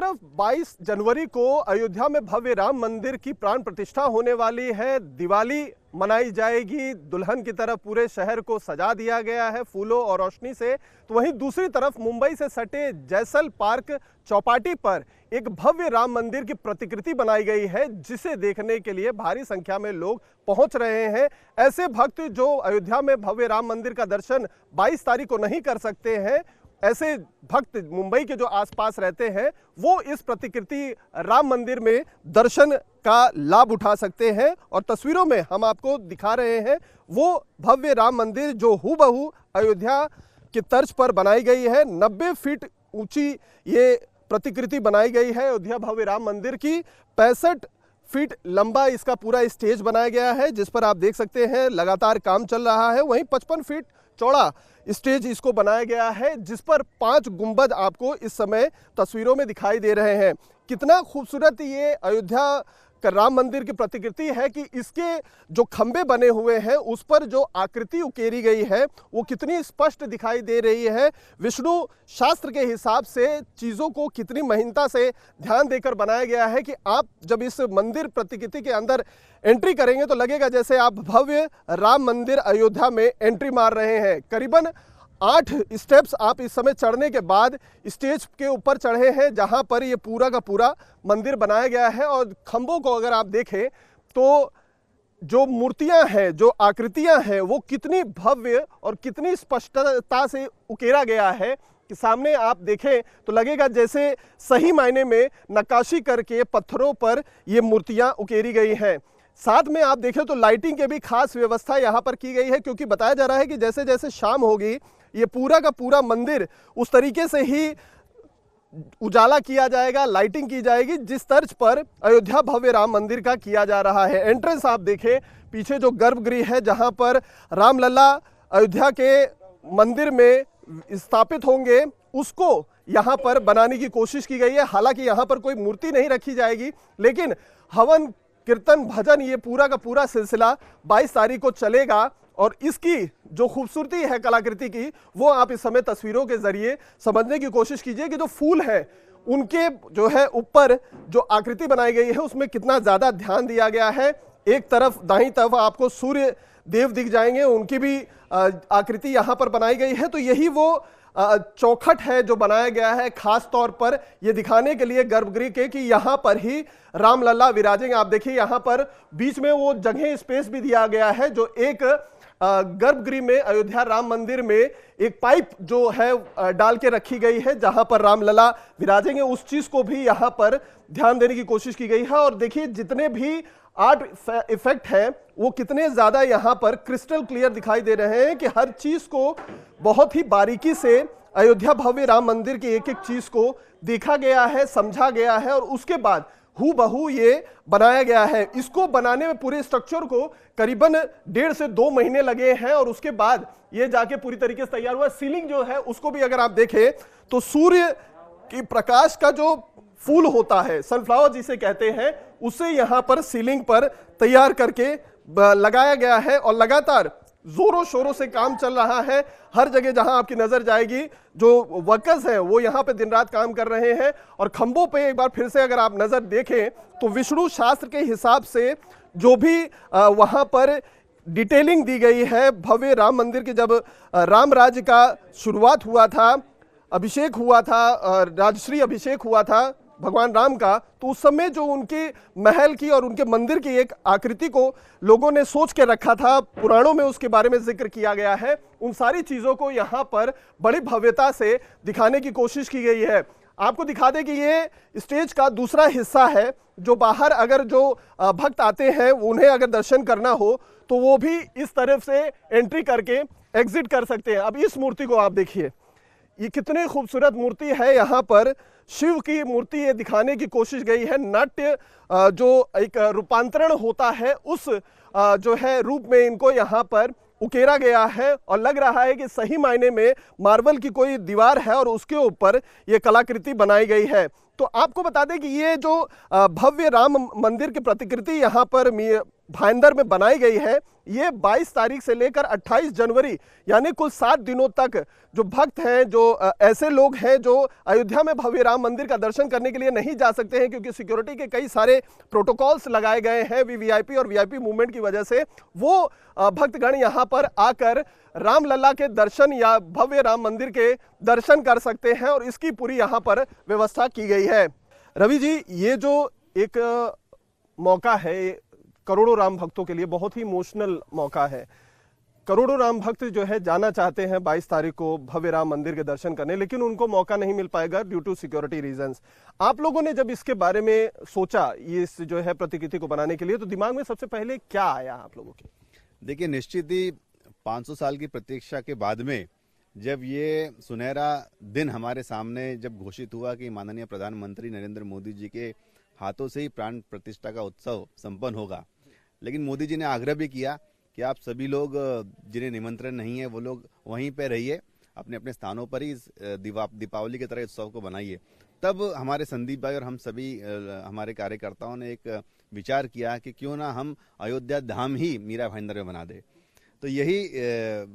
तरफ 22 जनवरी को अयोध्या में भव्य राम मंदिर की प्राण प्रतिष्ठा होने वाली है। दिवाली मनाई जाएगी, दुल्हन की तरफ पूरे शहर को सजा दिया गया है फूलों और रोशनी से। तो वहीं दूसरी तरफ मुंबई से सटे जैसल पार्क चौपाटी पर एक भव्य राम मंदिर की प्रतिकृति बनाई गई है, जिसे देखने के लिए भारी संख्या में लोग पहुंच रहे हैं। ऐसे भक्त जो अयोध्या में भव्य राम मंदिर का दर्शन 22 तारीख को नहीं कर सकते हैं, ऐसे भक्त मुंबई के जो आसपास रहते हैं, वो इस प्रतिकृति राम मंदिर में दर्शन का लाभ उठा सकते हैं। और तस्वीरों में हम आपको दिखा रहे हैं वो भव्य राम मंदिर जो हूबहू अयोध्या की तर्ज पर बनाई गई है। 90 फीट ऊंची ये प्रतिकृति बनाई गई है अयोध्या भव्य राम मंदिर की। 65 फीट लंबा इसका पूरा स्टेज बनाया गया है, जिस पर आप देख सकते हैं लगातार काम चल रहा है। वहीं 55 फीट चौड़ा स्टेज इसको बनाया गया है, जिस पर 5 गुंबद आपको इस समय तस्वीरों में दिखाई दे रहे हैं। कितना खूबसूरत ये अयोध्या का राम मंदिर की प्रतिकृति है कि इसके जो खंबे बने हुए हैं उस पर जो आकृति उकेरी गई है वो कितनी स्पष्ट दिखाई दे रही है। विष्णु शास्त्र के हिसाब से चीज़ों को कितनी महीनता से ध्यान देकर बनाया गया है कि आप जब इस मंदिर प्रतिकृति के अंदर एंट्री करेंगे तो लगेगा जैसे आप भव्य राम मंदिर अयोध्या में एंट्री मार रहे हैं। करीबन 8 स्टेप्स आप इस समय चढ़ने के बाद स्टेज के ऊपर चढ़े हैं, जहां पर ये पूरा का पूरा मंदिर बनाया गया है। और खंभों को अगर आप देखें तो जो मूर्तियां हैं, जो आकृतियां हैं, वो कितनी भव्य और कितनी स्पष्टता से उकेरा गया है कि सामने आप देखें तो लगेगा जैसे सही मायने में नक्काशी करके पत्थरों पर ये मूर्तियां उकेरी गई हैं। साथ में आप देखें तो लाइटिंग की भी खास व्यवस्था यहाँ पर की गई है, क्योंकि बताया जा रहा है कि जैसे जैसे शाम होगी ये पूरा का पूरा मंदिर उस तरीके से ही उजाला किया जाएगा, लाइटिंग की जाएगी जिस तर्ज पर अयोध्या भव्य राम मंदिर का किया जा रहा है। एंट्रेंस आप देखें, पीछे जो गर्भगृह है जहां पर रामलला अयोध्या के मंदिर में स्थापित होंगे, उसको यहां पर बनाने की कोशिश की गई है। हालांकि यहां पर कोई मूर्ति नहीं रखी जाएगी, लेकिन हवन कीर्तन भजन ये पूरा का पूरा सिलसिला 22 तारीख को चलेगा। और इसकी जो खूबसूरती है कलाकृति की, वो आप इस समय तस्वीरों के जरिए समझने की कोशिश कीजिए कि जो फूल है उनके जो है ऊपर जो आकृति बनाई गई है उसमें कितना ज़्यादा ध्यान दिया गया है। एक तरफ दाईं तरफ आपको सूर्य देव दिख जाएंगे, उनकी भी आकृति यहाँ पर बनाई गई है। तो यही वो चौखट है जो बनाया गया है खास तौर पर ये दिखाने के लिए गर्भगृह के कि यहाँ पर ही रामलला विराजेंगे। आप देखिए यहाँ पर बीच में वो जगह स्पेस भी दिया गया है, जो एक गर्भगृह में अयोध्या राम मंदिर में एक पाइप जो है डाल के रखी गई है जहां पर रामलला विराजेंगे। उस चीज को भी यहां पर ध्यान देने की कोशिश की गई है। और देखिए जितने भी आर्ट इफेक्ट है वो कितने ज्यादा यहां पर क्रिस्टल क्लियर दिखाई दे रहे हैं कि हर चीज को बहुत ही बारीकी से अयोध्या भव्य राम मंदिर की एक एक चीज को देखा गया है, समझा गया है और उसके बाद हूबहू ये बनाया गया है। इसको बनाने में पूरे स्ट्रक्चर को करीबन 1.5 से 2 महीने लगे हैं और उसके बाद ये जाके पूरी तरीके से तैयार हुआ। सीलिंग जो है उसको भी अगर आप देखें तो सूर्य की प्रकाश का जो फूल होता है, सनफ्लावर जिसे कहते हैं, उसे यहाँ पर सीलिंग पर तैयार करके लगाया गया है और लगातार जोरों शोरों से काम चल रहा है। हर जगह जहां आपकी नजर जाएगी जो वर्कर्स हैं वो यहाँ पे दिन रात काम कर रहे हैं। और खंभों पे एक बार फिर से अगर आप नजर देखें तो विष्णु शास्त्र के हिसाब से जो भी वहां पर डिटेलिंग दी गई है भव्य राम मंदिर की, जब राम राज्य का शुरुआत हुआ था, अभिषेक हुआ था, राजश्री अभिषेक हुआ था भगवान राम का, तो उस समय जो उनके महल की और उनके मंदिर की एक आकृति को लोगों ने सोच के रखा था, पुराणों में उसके बारे में जिक्र किया गया है। उन सारी चीज़ों को यहाँ पर बड़ी भव्यता से दिखाने की कोशिश की गई है। आपको दिखा दें कि ये स्टेज का दूसरा हिस्सा है, जो बाहर अगर जो भक्त आते हैं उन्हें अगर दर्शन करना हो तो वो भी इस तरफ से एंट्री करके एग्जिट कर सकते हैं। अब इस मूर्ति को आप देखिए, ये कितनी खूबसूरत मूर्ति है। यहाँ पर शिव की मूर्ति ये दिखाने की कोशिश गई है। नाट्य जो एक रूपांतरण होता है उस जो है रूप में इनको यहाँ पर उकेरा गया है और लग रहा है कि सही मायने में मार्बल की कोई दीवार है और उसके ऊपर ये कलाकृति बनाई गई है। तो आपको बता दें कि ये जो भव्य राम मंदिर की प्रतिकृति यहाँ पर भाईंदर में बनाई गई है, ये 22 तारीख से लेकर 28 जनवरी यानी कुल 7 दिनों तक जो भक्त हैं, जो ऐसे लोग हैं जो अयोध्या में भव्य राम मंदिर का दर्शन करने के लिए नहीं जा सकते हैं क्योंकि सिक्योरिटी के कई सारे प्रोटोकॉल्स लगाए गए हैं वीवीआईपी और वीआईपी मूवमेंट की वजह से, वो भक्तगण यहाँ पर आकर रामलला के दर्शन या भव्य राम मंदिर के दर्शन कर सकते हैं और इसकी पूरी यहाँ पर व्यवस्था की गई है। रवि जी, ये जो एक मौका है करोड़ों राम भक्तों के लिए, बहुत ही इमोशनल मौका है। करोड़ों राम भक्त जो है जाना चाहते हैं 22 तारीख को भव्य राम मंदिर के दर्शन करने, लेकिन उनको मौका नहीं मिल पाएगा ड्यू टू सिक्योरिटी रीजंस। आप लोगों ने जब इसके बारे में सोचा ये इस जो है प्रतिकृति को बनाने के लिए, तो दिमाग में सबसे पहले क्या आया आप लोगों के? देखिए, निश्चित ही 500 साल की प्रतीक्षा के बाद में जब ये सुनहरा दिन हमारे सामने जब घोषित हुआ कि माननीय प्रधानमंत्री नरेंद्र मोदी जी के हाथों से ही प्राण प्रतिष्ठा का उत्सव संपन्न होगा, लेकिन मोदी जी ने आग्रह भी किया कि आप सभी लोग जिन्हें निमंत्रण नहीं है वो लोग वहीं पे रहिए, अपने अपने स्थानों पर ही दीपावली की तरह उत्सव को बनाइए। तब हमारे संदीप भाई और हम सभी हमारे कार्यकर्ताओं ने एक विचार किया कि क्यों ना हम अयोध्या धाम ही मीरा भाईंदर में बना दे। तो यही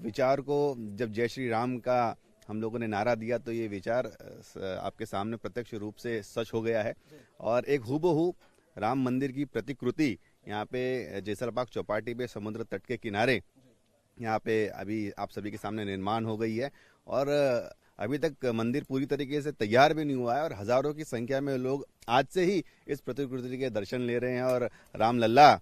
विचार को जब जय श्री राम का हम लोगों ने नारा दिया तो ये विचार आपके सामने प्रत्यक्ष रूप से सच हो गया है और एक हूबहू राम मंदिर की प्रतिकृति यहाँ पे जैसलबाग चौपाटी पे समुद्र तट के किनारे यहाँ पे अभी आप सभी के सामने निर्माण हो गई है और अभी तक मंदिर पूरी तरीके से तैयार भी नहीं हुआ है और हजारों की संख्या में लोग आज से ही इस प्रतिकृति के दर्शन ले रहे हैं और रामलला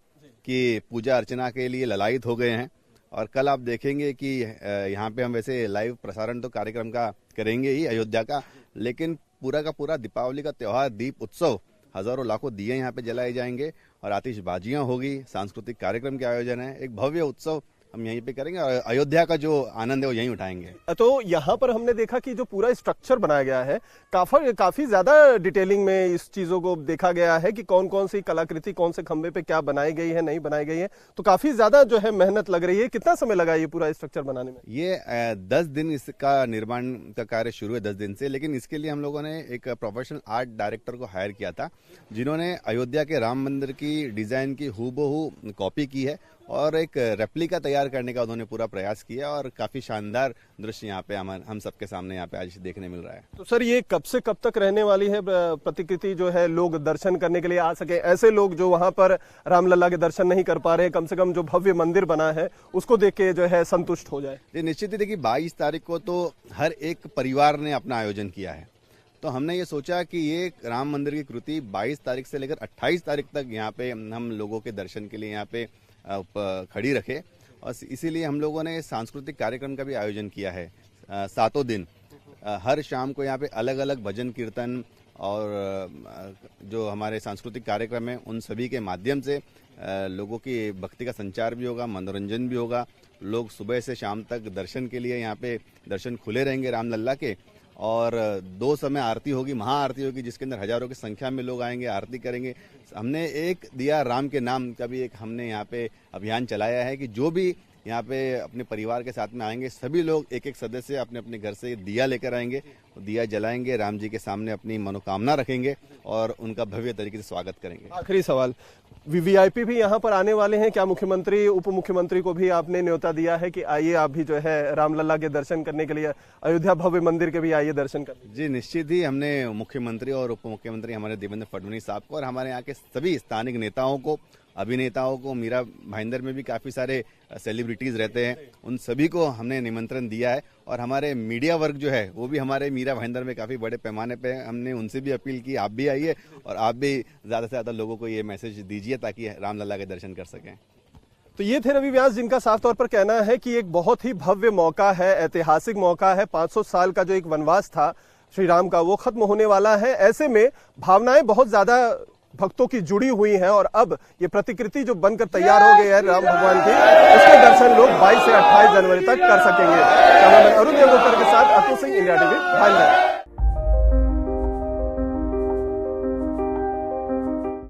की पूजा अर्चना के लिए ललायित हो गए हैं। और कल आप देखेंगे कि यहाँ पे हम वैसे लाइव प्रसारण तो कार्यक्रम का करेंगे ही अयोध्या का, लेकिन पूरा का पूरा दीपावली का त्योहार, दीप उत्सव, हजारों लाखों दिए यहाँ पे जलाए जाएंगे और आतिशबाजियां होगी, सांस्कृतिक कार्यक्रम के आयोजन है, एक भव्य उत्सव हम यहीं पे करेंगे और अयोध्या का जो आनंद है वो यहीं उठाएंगे। तो यहाँ पर हमने देखा कि जो पूरा स्ट्रक्चर बनाया गया है काफी ज्यादा डिटेलिंग में इस चीजों को देखा गया है कि कौन कौन सी कलाकृति कौन से खंबे पे क्या बनाई गई है, नहीं बनाई गई है, तो काफी ज्यादा जो है मेहनत लग रही है। कितना समय लगा ये पूरा स्ट्रक्चर बनाने में? ये 10 दिन इसका निर्माण का कार्य शुरू है 10 दिन से, लेकिन इसके लिए हम लोगों ने एक प्रोफेशनल आर्ट डायरेक्टर को हायर किया था जिन्होंने अयोध्या के राम मंदिर की डिजाइन की हूबहू कॉपी की है और एक रेप्लिका तैयार करने का उन्होंने पूरा प्रयास किया और काफी शानदार दृश्य यहाँ पे हम सबके सामने यहाँ पे आज देखने मिल रहा है। तो सर, ये कब से कब तक रहने वाली है प्रतिकृति, जो है लोग दर्शन करने के लिए आ सके, ऐसे लोग जो वहां पर रामलला के दर्शन नहीं कर पा रहे, कम से कम जो भव्य मंदिर बना है उसको देख के जो है संतुष्ट हो जाए? ये निश्चित ही देखिए 22 तारीख को तो हर एक परिवार ने अपना आयोजन किया है, तो हमने ये सोचा कि ये राम मंदिर की कृति 22 तारीख से लेकर 28 तारीख तक यहाँ पे हम लोगों के दर्शन के लिए यहाँ पे खड़ी रखे और इसीलिए हम लोगों ने सांस्कृतिक कार्यक्रम का भी आयोजन किया है। 7 दिन हर शाम को यहाँ पे अलग अलग भजन कीर्तन और जो हमारे सांस्कृतिक कार्यक्रम है उन सभी के माध्यम से लोगों की भक्ति का संचार भी होगा, मनोरंजन भी होगा। लोग सुबह से शाम तक दर्शन के लिए यहाँ पे दर्शन खुले रहेंगे रामलला के और 2 समय आरती होगी, महाआरती होगी जिसके अंदर हजारों की संख्या में लोग आएंगे, आरती करेंगे। हमने एक दिया राम के नाम का भी एक हमने यहाँ पे अभियान चलाया है कि जो भी यहाँ पे अपने परिवार के साथ में आएंगे सभी लोग एक एक सदस्य अपने अपने घर से दिया लेकर आएंगे, दिया जलाएंगे, राम जी के सामने अपनी मनोकामना रखेंगे और उनका भव्य तरीके से स्वागत करेंगे। आखिरी सवाल, वीवीआईपी भी यहाँ पर आने वाले हैं क्या? मुख्यमंत्री, उप मुख्यमंत्री को भी आपने न्योता दिया है कि आइए आप भी जो है रामलला के दर्शन करने के लिए अयोध्या भव्य मंदिर के भी आइए दर्शन करने? जी निश्चित ही, हमने मुख्यमंत्री और उप मुख्यमंत्री हमारे देवेंद्र फडणवीस साहब को और हमारे यहाँ के सभी स्थानिक नेताओं को, अभिनेताओं को, मीरा भाईंदर में भी काफी सारे सेलिब्रिटीज रहते हैं, उन सभी को हमने निमंत्रण दिया है और हमारे मीडिया वर्ग जो है वो भी हमारे मीरा भाईंदर में काफी बड़े पैमाने पे हमने उनसे भी अपील की आप भी आइए और आप भी ज्यादा से ज्यादा लोगों को ये मैसेज दीजिए ताकि रामलला के दर्शन कर सकें। तो ये थे रवि व्यास जिनका साफ तौर पर कहना है कि एक बहुत ही भव्य मौका है, ऐतिहासिक मौका है। 500 साल का जो एक वनवास था श्री राम का वो खत्म होने वाला है। ऐसे में भावनाएं बहुत ज्यादा भक्तों की जुड़ी हुई हैं और अब ये प्रतिकृति जो बनकर तैयार हो गई है राम भगवान की, उसके दर्शन लोग 22 से 28 जनवरी तक कर सकेंगे। कैमरामैन अरुण देवगोकर के साथ अतुल सिंह, इंडिया टीवी, भाईंदर।